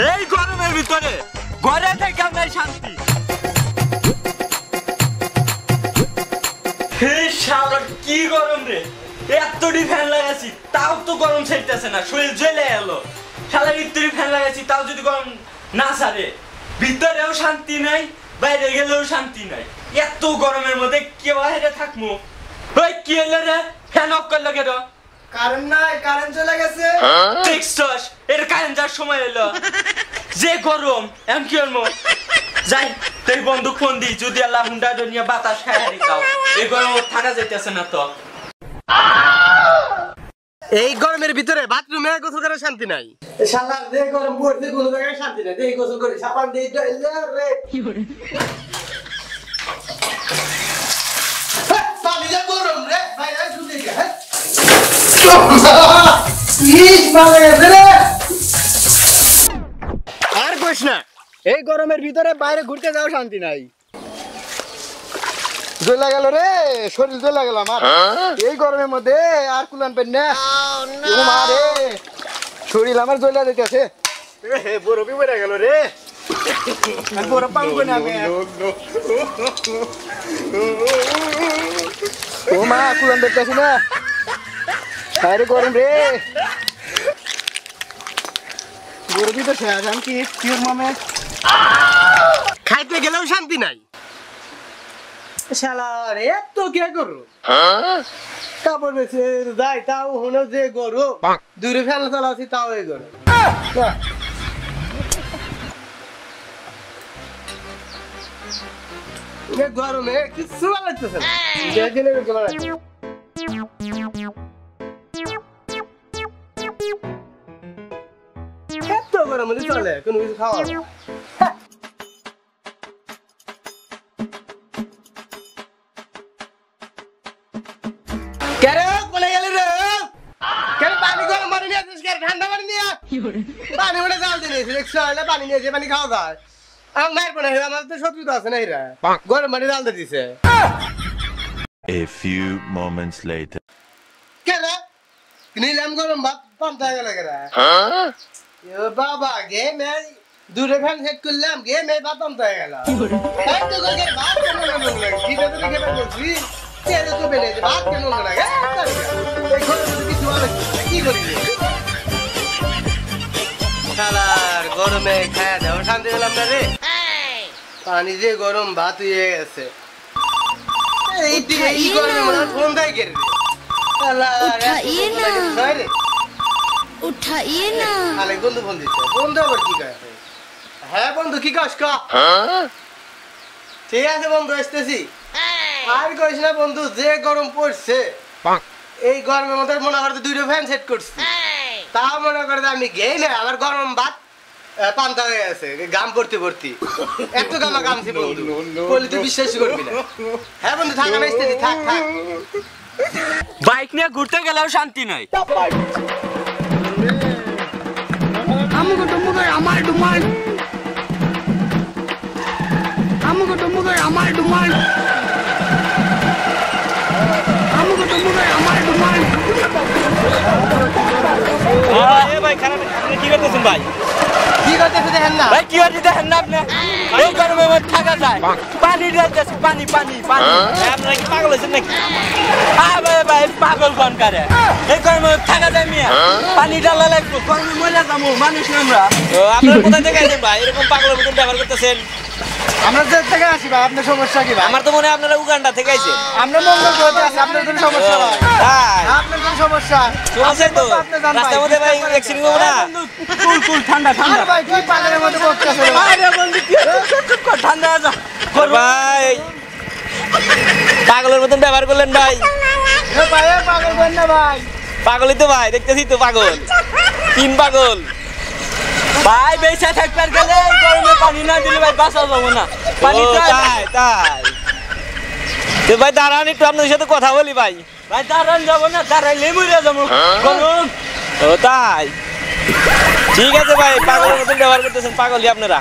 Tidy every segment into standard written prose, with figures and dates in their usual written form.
এই গরমের ভিতরে ঘরে থেকে নাই শান্তি। এই শালার কি গরম রে, এতটি ফ্যান লাগাইছি তাও তো গরম ছাড়তেছে না, শরীর জ্বলে এলো। শালার ইত্তরি ফ্যান লাগাইছি তাও যদি গরম না ছাড়ে, ভিতরেও শান্তি নাই বাইরে গেলেও শান্তি নাই। এত গরমের মধ্যে কেউ হেরে থাকবো? ওই কি হলো রে, ফ্যান অফ করলো কেন? কারেন্ট নাই, কারেন্ট চলে গেছে। দেখছস এর কারেন্ট যাওয়ার সময় এলো, যে গরম এম কি হলো। যাই তুই বন্ধু ফোন দি, যদি আল্লাহ হুন্ডা নিয়ে বাতাস খায় খাও, এই গরম থাকা যাইতেছে না তো। এই গরমের ভিতরে বাথরুমে গোসল করার শান্তি নাই। শালার যে গরম পড়ছে কোনো জায়গায় শান্তি নাই। দেই গোসল করি সাবান দেই রে কি করে পানি যা গরম রে ভাই আর শুতে গা। ইস মারে রে আর কইস না, এই গরমের ভিতরে বাইরে ঘুরতে যাও শান্তি নাই। জ্বলা গেল রে, শরীর জ্বলা গেল আমার এই গরমের মধ্যে। আর কুলান পেন না মারে, শরীর আমার জ্বলা যেতেছে। বরফি বেড়ে গেল রে, বরফ পাবো না আমি। ও মা কুলান দেখতেছি না, আরে গরম রে। বরফি তো শেষ, আমি কি মামে খাইতে গেলেও শান্তি নাই। শালার এত কে করো কাপড় বেছে যাই তাও হলো যে গরু দূরে ফেলা চালাচ্ছি তাও এই গরু। গরমে কিছু ভালো লাগতেছে না। এত গরম হলে চলে কোনো কিছু খাওয়া পানি খাওয়া যায়। আমার তো শত্রু তো আছে না, এরা গরম পানি ডাল দিছে। A few moments later. কেরা নিলাম গরম ভাত পান্তা গেল কেরা বাবা গেমে দূরে ফ্যান সেট করলাম, গেমে ভাত পান্তা গেল। গরমে খায়া দেওয়া শান্তি পেলাম না রে। পানি যে গরম ভাত হয়ে গেছে। হ্যাঁ বন্ধু কি কাজ? ঠিক আছে বন্ধু আসতেছি। আর কইস না বন্ধু, যে গরম পড়ছে এই গরমের মধ্যে মনে করতে দুইটা ফ্যান সেট করছি, তাও মনে করে আমি গেই না আমার গরম ভাত পান্তা হয়ে গেছে গাম পড়তে পড়তে। এত গামা গামছি বন্ধু, বলি তুই বিশ্বাস করবি না। হ্যাঁ বন্ধু থাক, আমি আসতেছি, থাক থাক। বাইক নিয়ে ঘুরতে গেলেও শান্তি নাই। আমুকো টুমুকো আমার ডুমাল, আমুকো টুমুকো আমার ডুমাল, আমুকো টুমুকো আমার ডুমাল। এ ভাই খারাপ আপনি কি করতেছেন ভাই? কি করতেছ দেখেন না ভাই, কি করতে দেখেন না আপনি? এই গরমে মধ্যে থাকা যায়? পানি ঢালতেছি, পানি পানি পানি। আপনারা কি পাগল হয়েছেন নাকি? ভাই ভাই পাগল কোন কারে? এই গরমে থাকা যায় মিয়া? পানি ঢালা লাগবে, গরমে মরে যাবো মানুষ আমরা। আপনারা কোথায় থেকে আসেন ভাই, এরকম পাগলের মতন ব্যবহার করতেছেন? আমরা যে থেকে আসি ভাই, আপনার সমস্যা কি ভাই? আমার তো মনে হয় আপনারা উগান্ডা থেকে আইছেন। আমরা মঙ্গল গ্রহে আছি, আপনার কোনো সমস্যা ভাই? তাই আপনার কোনো সমস্যা আছে তো? রাস্তার মধ্যে ভাই অ্যাক্সিডেন্ট হবে না? কুল কুল ঠান্ডা ঠান্ডা। আরে ভাই কি পাগলের মতো বকতেছ? আরে বন্ধু কি চুপ কর, ঠান্ডা যা ভাই। পাগলের মতন ব্যবহার করলেন ভাই। এ ভাই পাগল বল না ভাই। পাগলই তো ভাই, দেখতেছি তো পাগল, তিন পাগল ভাই। বেঁচে থাকবার গেলে গরমে পানি না দিলে ভাই বাঁচা যাবো না। পানি তাই তাই তো ভাই দাঁড়ান, একটু আপনাদের সাথে কথা বলি ভাই। ভাই দাঁড়ান যাবো না, দাঁড়াইলে মরে যাবো গরম। ও তাই, ঠিক আছে ভাই। পাগলের মতন ব্যবহার করতেছেন, পাগলই আপনারা।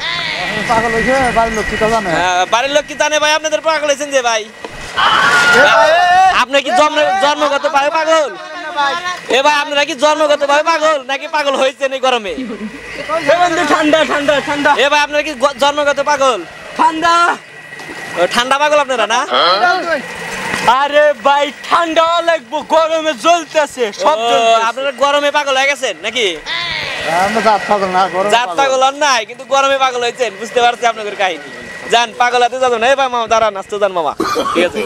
পাগল হইছে বাড়ির লোক কি তা জানে? হ্যাঁ বাড়ির লোক কি জানে ভাই আপনাদের পাগল হয়েছেন যে ভাই? আপনি কি জন্মগত পাগল? এ ভাই আপনারা কি জন্মগত ভাবে পাগল নাকি পাগল হয়েছেন এই গরমে? ঠান্ডা ঠান্ডা ঠান্ডা। এ ভাই আপনারা কি জন্মগত পাগল? ঠান্ডা ঠান্ডা পাগল আপনারা না? আরে ভাই ঠান্ডা লাগবো, গরমে জ্বলতেছে সব। আপনারা গরমে পাগল হয়ে গেছেন নাকি? জাত পাগল আর নাই, কিন্তু গরমে পাগল হয়েছেন, বুঝতে পারছি আপনাদের কাহিনী। যান পাগল হাতে যাবেন। এই ভাই মামা দাঁড়ান, আসতে যান মামা, ঠিক আছে?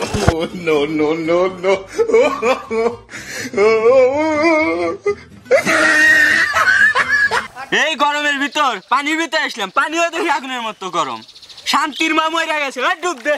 এই গরমের ভিতর পানির ভিতরে আসলাম, পানিও দেখি আগুনের মতো গরম। শান্তির মা মরে গেছে, ডুব দে।